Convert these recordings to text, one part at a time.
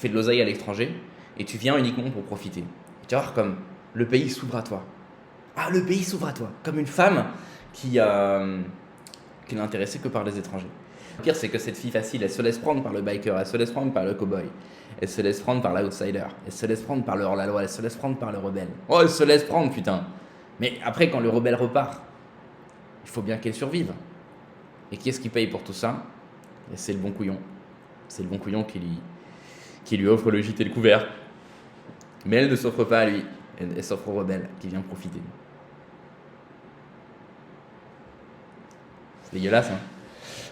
fais de l'oseille à l'étranger et tu viens uniquement pour profiter. Tu vas voir comme le pays s'ouvre à toi. Ah, le pays s'ouvre à toi, comme une femme qui n'est intéressée que par les étrangers. Le pire, c'est que cette fille facile, elle se laisse prendre par le biker, elle se laisse prendre par le cowboy, elle se laisse prendre par l'outsider, elle se laisse prendre par le hors-la-loi, elle se laisse prendre par le rebelle. Oh, elle se laisse prendre, putain. Mais après, quand le rebelle repart, il faut bien qu'elle survive. Et qui est-ce qui paye pour tout ça? Et c'est le bon couillon. C'est le bon couillon qui lui offre le gîte et le couvert. Mais elle ne s'offre pas à lui, elle s'offre au rebelle qui vient profiter. C'est dégueulasse, hein?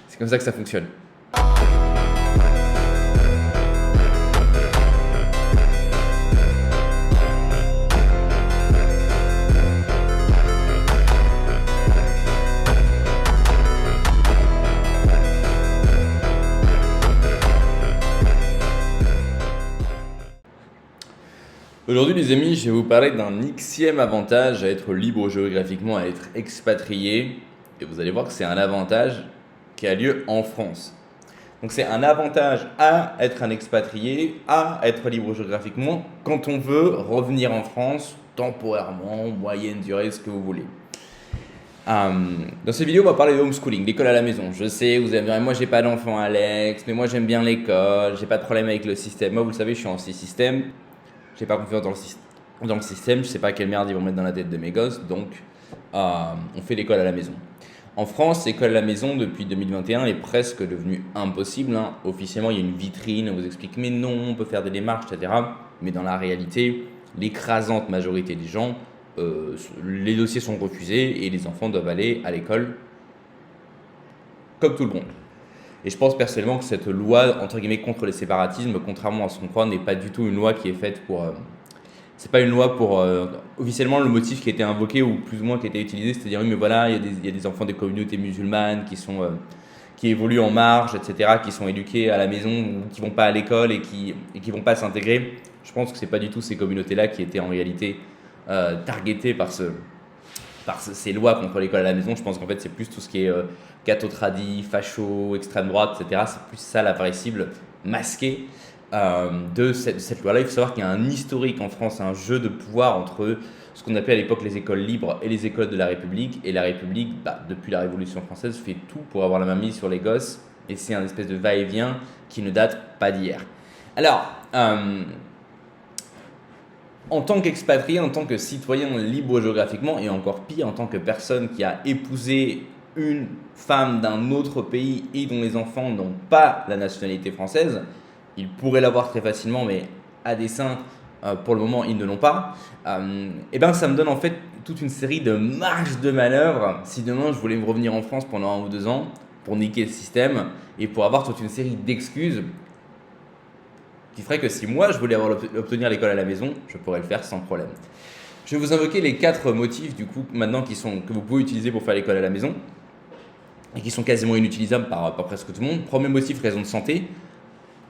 C'est comme ça que ça fonctionne. Aujourd'hui les amis, je vais vous parler d'un xème avantage à être libre géographiquement, à être expatrié. Et vous allez voir que c'est un avantage qui a lieu en France. Donc c'est un avantage à être un expatrié, à être libre géographiquement quand on veut revenir en France temporairement, moyenne durée, ce que vous voulez. Dans cette vidéo, on va parler de homeschooling, l'école à la maison. Je sais, vous allez me dire, moi j'ai pas d'enfant Alex, mais moi j'aime bien l'école, j'ai pas de problème avec le système. Moi vous le savez, je suis anti-système. J'ai pas confiance dans le système, je sais pas quelle merde ils vont mettre dans la tête de mes gosses, donc on fait l'école à la maison. En France, l'école à la maison depuis 2021 est presque devenue impossible, hein. Officiellement, il y a une vitrine, on vous explique mais non, on peut faire des démarches, etc. Mais dans la réalité, l'écrasante majorité des gens, les dossiers sont refusés et les enfants doivent aller à l'école comme tout le monde. Et je pense personnellement que cette loi, entre guillemets, contre les séparatismes, contrairement à ce qu'on croit, n'est pas du tout une loi qui est faite pour... c'est pas une loi pour... officiellement, le motif qui a été invoqué, ou plus ou moins qui a été utilisé, c'est de dire, oui, mais voilà, il y a des enfants des communautés musulmanes qui évoluent en marge, etc., qui sont éduqués à la maison, ou qui vont pas à l'école et qui vont pas s'intégrer. Je pense que c'est pas du tout ces communautés-là qui étaient en réalité targetées par ces lois contre l'école à la maison. Je pense qu'en fait, c'est plus tout ce qui est catho-tradi, facho, extrême droite, etc. C'est plus ça la vraie cible masquée de cette loi-là. Il faut savoir qu'il y a un historique en France, un jeu de pouvoir entre ce qu'on appelait à l'époque les écoles libres et les écoles de la République. Et la République, depuis la Révolution française, fait tout pour avoir la main mise sur les gosses. Et c'est un espèce de va-et-vient qui ne date pas d'hier. Alors, en tant qu'expatrié, en tant que citoyen libre géographiquement, et encore pire, en tant que personne qui a épousé une femme d'un autre pays et dont les enfants n'ont pas la nationalité française, ils pourraient l'avoir très facilement, mais à dessein, pour le moment, ils ne l'ont pas. Et ben, ça me donne en fait toute une série de marges de manœuvre si demain je voulais me revenir en France pendant 1 ou 2 ans pour niquer le système et pour avoir toute une série d'excuses qui ferait que si moi je voulais obtenir l'école à la maison, je pourrais le faire sans problème. Je vais vous invoquer les 4 motifs du coup maintenant que vous pouvez utiliser pour faire l'école à la maison et qui sont quasiment inutilisables par presque tout le monde. Premier motif, raison de santé.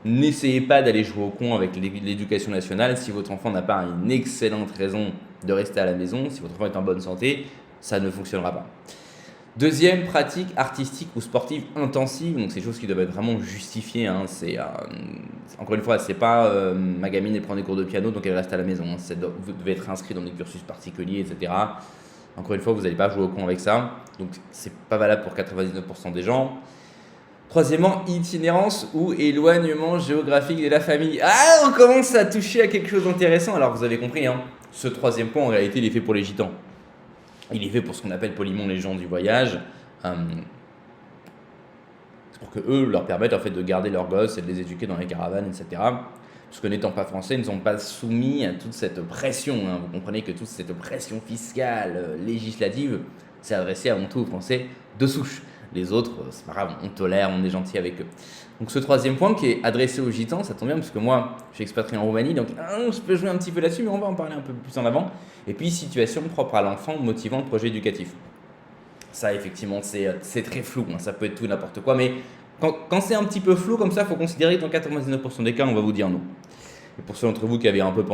N'essayez pas d'aller jouer au con avec l'éducation nationale si votre enfant n'a pas une excellente raison de rester à la maison, si votre enfant est en bonne santé, ça ne fonctionnera pas. Deuxième, pratique artistique ou sportive intensive, donc c'est des choses qui doivent être vraiment justifiées, hein. Encore une fois, c'est pas ma gamine elle prend des cours de piano donc elle reste à la maison, hein. Vous devez être inscrit dans des cursus particuliers, etc. Encore une fois, vous n'allez pas jouer au con avec ça, donc c'est pas valable pour 99% des gens. Troisièmement, itinérance ou éloignement géographique de la famille. Ah, on commence à toucher à quelque chose d'intéressant. Alors vous avez compris, hein, ce troisième point en réalité il est fait pour les gitans. Il est fait pour ce qu'on appelle poliment les gens du voyage. C'est pour que eux leur permettent en fait de garder leurs gosses et de les éduquer dans les caravanes, etc. Parce que n'étant pas français, ils ne sont pas soumis à toute cette pression, hein. Vous comprenez que toute cette pression fiscale, législative, c'est adressé avant tout aux Français de souche. Les autres, c'est pas grave, on tolère, on est gentil avec eux. Donc ce troisième point qui est adressé aux gitans, ça tombe bien parce que moi, je suis expatrié en Roumanie, donc je peux jouer un petit peu là-dessus, mais on va en parler un peu plus en avant. Et puis, situation propre à l'enfant motivant le projet éducatif. Ça, effectivement, c'est très flou, hein. Ça peut être tout et n'importe quoi, mais quand c'est un petit peu flou comme ça, il faut considérer que dans 99% des cas, on va vous dire non. Et pour ceux d'entre vous qui avaient un peu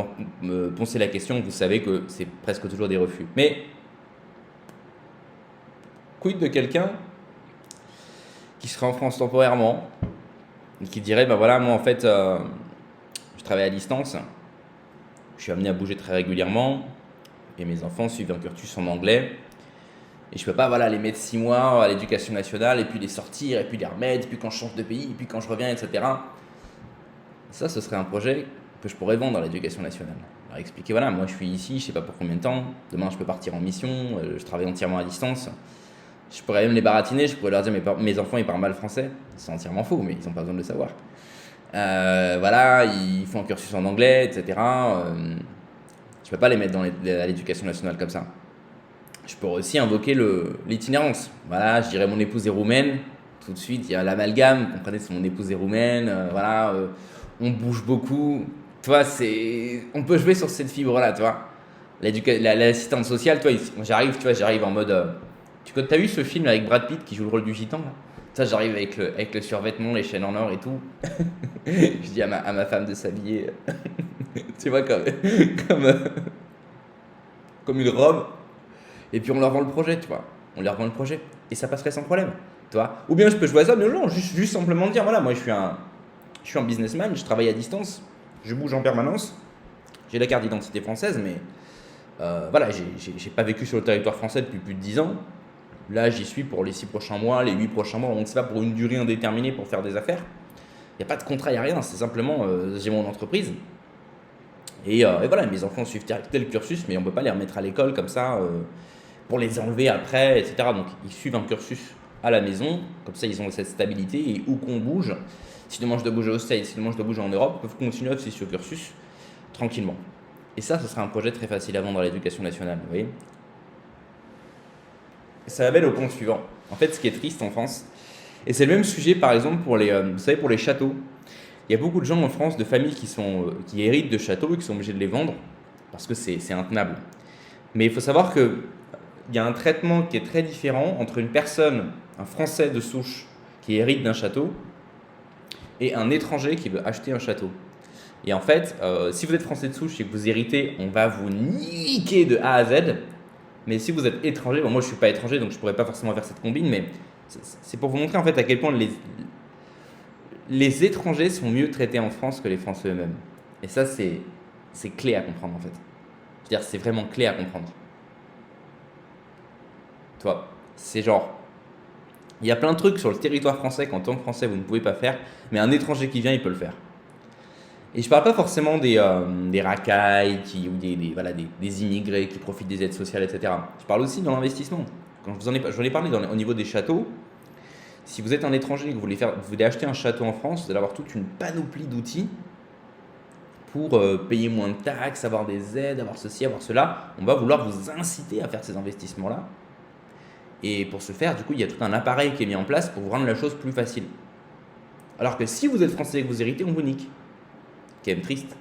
poncé la question, vous savez que c'est presque toujours des refus. Mais, quid de quelqu'un qui serait en France temporairement et qui dirait, ben voilà, moi en fait, je travaille à distance, je suis amené à bouger très régulièrement et mes enfants suivent un cursus en anglais. Et je peux pas voilà, les mettre 6 mois à l'éducation nationale et puis les sortir et puis les remettre, et puis quand je change de pays, et puis quand je reviens, etc. Ça, ce serait un projet que je pourrais vendre à l'éducation nationale. Alors expliquer, voilà, moi je suis ici, je sais pas pour combien de temps, demain je peux partir en mission, je travaille entièrement à distance. Je pourrais même les baratiner, je pourrais leur dire mes enfants ils parlent mal français, c'est entièrement faux, mais ils n'ont pas besoin de le savoir. Voilà, ils font un cursus en anglais, etc. Je peux pas les mettre à l'éducation nationale comme ça. Je pourrais aussi invoquer l'itinérance. Voilà, je dirais mon épouse est roumaine, tout de suite il y a l'amalgame, vous comprenez, c'est mon épouse est roumaine, voilà, on bouge beaucoup. Tu vois, on peut jouer sur cette fibre-là, tu vois. L'assistante sociale, tu vois, j'arrive en mode. T'as vu ce film avec Brad Pitt qui joue le rôle du gitan là? Ça, j'arrive avec le survêtement, les chaînes en or et tout. Je dis à ma femme de s'habiller, tu vois, comme, comme une robe. Et puis on leur vend le projet, tu vois. On leur vend le projet. Et ça passerait sans problème, tu vois. Ou bien je peux jouer à ça, mais non, juste simplement dire, voilà, moi je suis un businessman, je travaille à distance, je bouge en permanence. J'ai la carte d'identité française, mais voilà, j'ai pas vécu sur le territoire français depuis plus de 10 ans. Là, j'y suis pour les 6 prochains mois, les 8 prochains mois. Donc, c'est pas pour une durée indéterminée pour faire des affaires. Il n'y a pas de contrat, il n'y a rien. C'est simplement, j'ai mon entreprise. Et voilà, mes enfants suivent tel cursus, mais on ne peut pas les remettre à l'école comme ça pour les enlever après, etc. Donc, ils suivent un cursus à la maison. Comme ça, ils ont cette stabilité. Et où qu'on bouge, si demain je dois bouger aux States, si demain je dois bouger en Europe, ils peuvent continuer à suivre ce cursus tranquillement. Et ça, ce sera un projet très facile à vendre à l'éducation nationale. Vous voyez ? Ça amène au point suivant. En fait, ce qui est triste en France, et c'est le même sujet par exemple pour vous savez, pour les châteaux. Il y a beaucoup de gens en France, de familles qui héritent de châteaux et qui sont obligés de les vendre parce que c'est intenable. Mais il faut savoir qu'il y a un traitement qui est très différent entre une personne, un Français de souche qui hérite d'un château et un étranger qui veut acheter un château. Et en fait, si vous êtes Français de souche et que vous héritez, on va vous niquer de A à Z. Mais si vous êtes étranger, bon, moi je ne suis pas étranger donc je ne pourrais pas forcément faire cette combine, mais c'est pour vous montrer en fait à quel point les étrangers sont mieux traités en France que les Français eux-mêmes. Et ça c'est clé à comprendre en fait. Je veux dire, c'est vraiment clé à comprendre. Tu vois, c'est genre, il y a plein de trucs sur le territoire français qu'en tant que Français vous ne pouvez pas faire, mais un étranger qui vient il peut le faire. Et je ne parle pas forcément des racailles ou des immigrés qui profitent des aides sociales, etc. Je parle aussi de l'investissement. Quand je vous en ai parlé au niveau des châteaux, si vous êtes un étranger et que vous voulez acheter un château en France, vous allez avoir toute une panoplie d'outils pour payer moins de taxes, avoir des aides, avoir ceci, avoir cela. On va vouloir vous inciter à faire ces investissements-là. Et pour ce faire, du coup, il y a tout un appareil qui est mis en place pour vous rendre la chose plus facile. Alors que si vous êtes français et que vous héritez, on vous nique. Qui est même triste.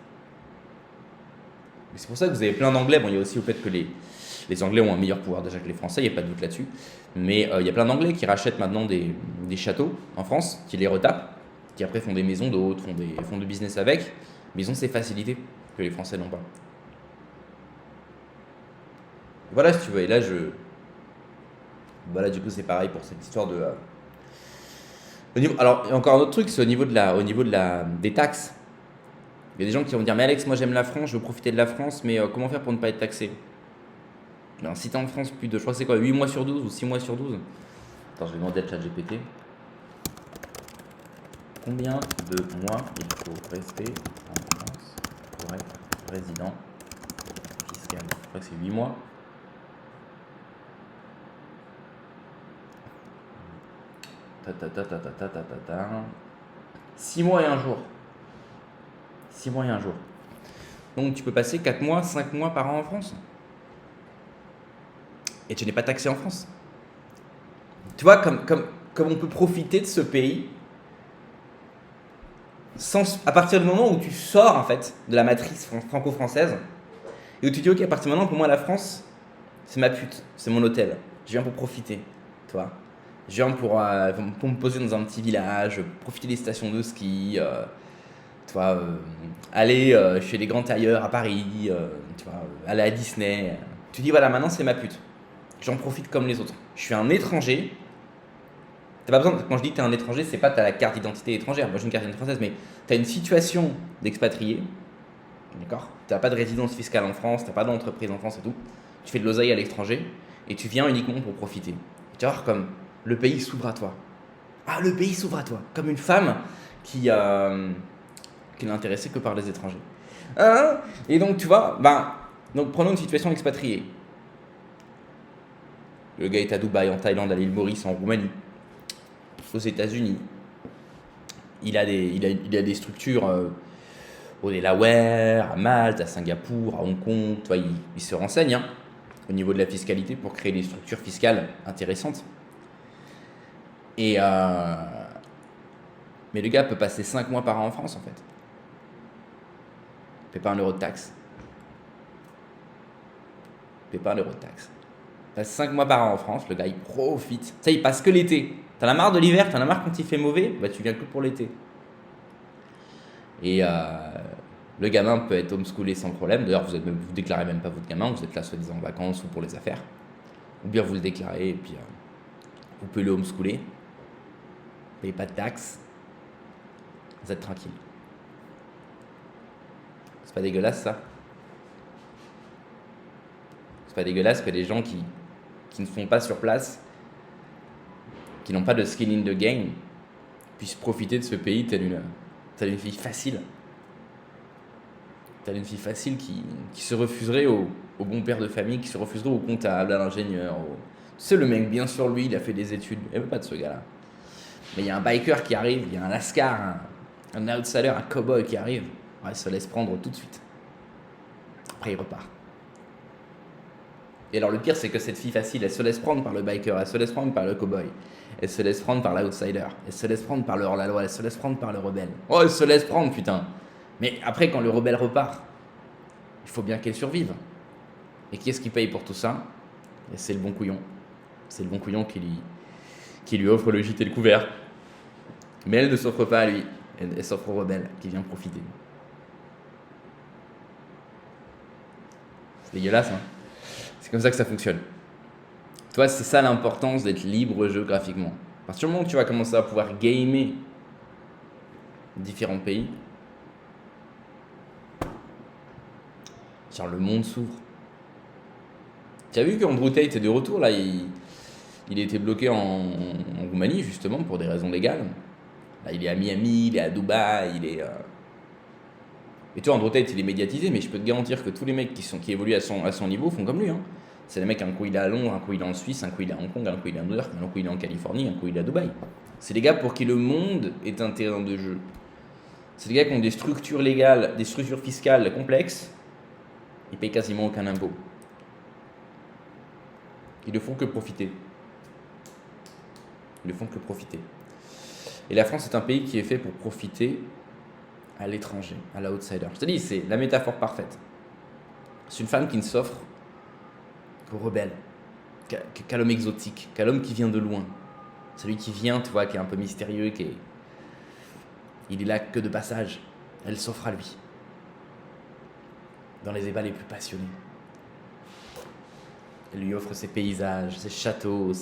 C'est pour ça que vous avez plein d'anglais. Bon, il y a aussi le fait que les anglais ont un meilleur pouvoir d'achat que les français, il n'y a pas de doute là-dessus. Mais il y a plein d'anglais qui rachètent maintenant des châteaux en France, qui les retapent, qui après font des maisons d'hôtes, font du business avec, mais ils ont ces facilités que les français n'ont pas. Voilà, si tu veux. Et là, voilà, du coup, c'est pareil pour cette histoire de. Alors, il y a encore un autre truc, c'est au niveau des taxes. Il y a des gens qui vont dire, mais Alex, moi j'aime la France, je veux profiter de la France, mais comment faire pour ne pas être taxé? Alors, si tu es en France plus de, je crois que c'est quoi, 8 mois sur 12 ou 6 mois sur 12? Attends, je vais demander à ChatGPT. Combien de mois il faut rester en France pour être résident fiscal? Je crois que c'est 8 mois. Ta. 6 mois et un jour. 6 mois et un jour. Donc tu peux passer 4 mois, 5 mois par an en France. Et tu n'es pas taxé en France. Tu vois, comme on peut profiter de ce pays à partir du moment où tu sors en fait de la matrice franco-française et où tu dis ok, à partir de maintenant pour moi la France c'est ma pute, c'est mon hôtel. Je viens pour profiter, tu vois. Je viens pour me poser dans un petit village, profiter des stations de ski, tu vois, aller chez les grands tailleurs à Paris, tu vois, aller à Disney. Tu dis voilà, maintenant c'est ma pute. J'en profite comme les autres. Je suis un étranger T'as pas besoin, quand je dis que tu es un étranger, c'est pas que tu as la carte d'identité étrangère. Moi j'ai une carte d'identité française, mais tu as une situation d'expatrié. D'accord. Tu n'as pas de résidence fiscale en France, tu n'as pas d'entreprise en France et tout. Tu fais de l'oseille à l'étranger et tu viens uniquement pour profiter. Et tu vas voir comme le pays s'ouvre à toi. Ah, le pays s'ouvre à toi. Comme une femme qui n'est intéressée que par les étrangers. Hein. Et donc, tu vois, donc prenons une situation expatriée. Le gars est à Dubaï, en Thaïlande, à l'île Maurice, en Roumanie, aux États-Unis. Il a des structures au Delaware, à Malte, à Singapour, à Hong Kong. Tu vois, il se renseigne au niveau de la fiscalité pour créer des structures fiscales intéressantes. Et mais le gars peut passer 5 mois par an en France en fait. Il ne paie pas 1 euro de taxe. Il ne paie pas 1 euro de taxe. Il passe 5 mois par an en France, le gars il profite. Ça, il passe que l'été. T'en as marre de l'hiver, t'en as marre quand il fait mauvais, tu viens que pour l'été. Et le gamin peut être homeschoolé sans problème. D'ailleurs, vous déclarez même pas votre gamin, vous êtes là soi-disant en vacances ou pour les affaires. Ou bien vous le déclarez et puis vous pouvez le homeschooler. Vous payez pas de taxes. Vous êtes tranquille. C'est pas dégueulasse ça? C'est pas dégueulasse que des gens qui ne font pas sur place, qui n'ont pas de skin in the game, puissent profiter de ce pays telle une fille facile. Telle une fille facile qui se refuserait au bon père de famille, qui se refuserait au comptable, à l'ingénieur. C'est le mec, bien sûr, lui, il a fait des études. Il ne veut pas de ce gars-là. Mais il y a un biker qui arrive, il y a un lascar, un outsider, un cowboy qui arrive. Ouais, il se laisse prendre tout de suite. Après, il repart. Et alors, le pire, c'est que cette fille facile, elle se laisse prendre par le biker, elle se laisse prendre par le cowboy, elle se laisse prendre par l'outsider, elle se laisse prendre par le hors-la-loi, elle se laisse prendre par le rebelle. Oh, elle se laisse prendre, putain. Mais après, quand le rebelle repart, il faut bien qu'elle survive. Et qui est-ce qui paye pour tout ça? Et c'est le bon couillon. C'est le bon couillon qui lui offre le gîte et le couvert. Mais elle ne s'offre pas à lui. Elle s'offre au rebelle qui vient profiter. C'est dégueulasse, hein? C'est comme ça que ça fonctionne. Toi, c'est ça l'importance d'être libre géographiquement. À partir du moment où tu vas commencer à pouvoir gamer différents pays, genre le monde s'ouvre. Tu as vu qu'Andrew Tate est de retour là, il a été bloqué en Roumanie justement pour des raisons légales. Là, il est à Miami, il est à Dubaï, Et toi, Andrew Tate, il est médiatisé, mais je peux te garantir que tous les mecs qui évoluent à son niveau font comme lui. Hein. C'est les mecs, un coup il est à Londres, un coup il est en Suisse, un coup il est à Hong Kong, un coup il est à New York, un coup il est en Californie, un coup il est à Dubaï. C'est les gars pour qui le monde est un terrain de jeu. C'est les gars qui ont des structures légales, des structures fiscales complexes, ils payent quasiment aucun impôt. Ils ne font que profiter. Ils ne font que profiter. Et la France est un pays qui est fait pour profiter à l'étranger, à l'outsider. Je te dis, c'est la métaphore parfaite. C'est une femme qui ne s'offre qu'aux rebelles, qu'à l'homme exotique, qu'à l'homme qui vient de loin. Celui qui vient, tu vois, qui est un peu mystérieux, il est là que de passage. Elle s'offre à lui. Dans les ébats les plus passionnés. Elle lui offre ses paysages, ses châteaux,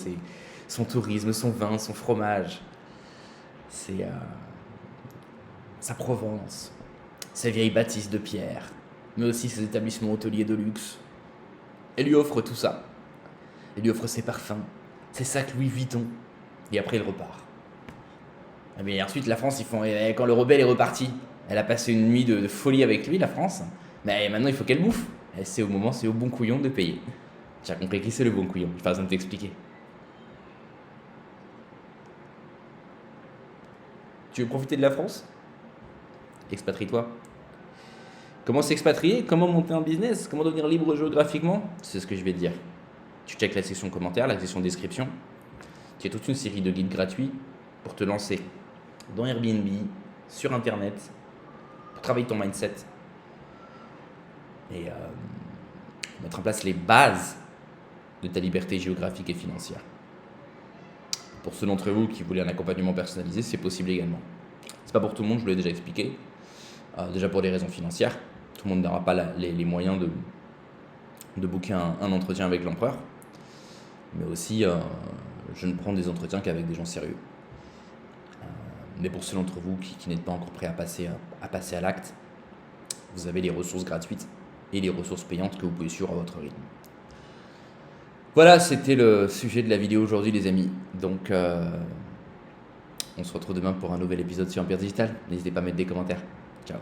son tourisme, son vin, son fromage, sa Provence, ses vieilles bâtisses de pierre, mais aussi ses établissements hôteliers de luxe. Elle lui offre tout ça. Elle lui offre ses parfums, ses sacs Louis Vuitton, et après il repart. Mais ensuite la France, quand le rebelle est reparti, elle a passé une nuit de folie avec lui, la France, mais maintenant il faut qu'elle bouffe. Et c'est au bon couillon de payer. Tu as compris qui c'est le bon couillon, j'ai pas besoin de t'expliquer. Tu veux profiter de la France? Expatrie-toi. Comment s'expatrier? Comment monter un business? Comment devenir libre géographiquement? C'est ce que je vais te dire. Tu checkes la section commentaires, la section description. Tu as toute une série de guides gratuits pour te lancer dans Airbnb, sur Internet, pour travailler ton mindset et mettre en place les bases de ta liberté géographique et financière. Pour ceux d'entre vous qui voulaient un accompagnement personnalisé, c'est possible également. C'est pas pour tout le monde, je vous l'ai déjà expliqué. Déjà pour des raisons financières, tout le monde n'aura pas les moyens de booker un entretien avec l'empereur. Mais aussi, je ne prends des entretiens qu'avec des gens sérieux. Mais pour ceux d'entre vous qui n'êtes pas encore prêts à passer à l'acte, vous avez les ressources gratuites et les ressources payantes que vous pouvez suivre à votre rythme. Voilà, c'était le sujet de la vidéo aujourd'hui les amis. Donc on se retrouve demain pour un nouvel épisode sur Empire Digital. N'hésitez pas à mettre des commentaires. Ciao.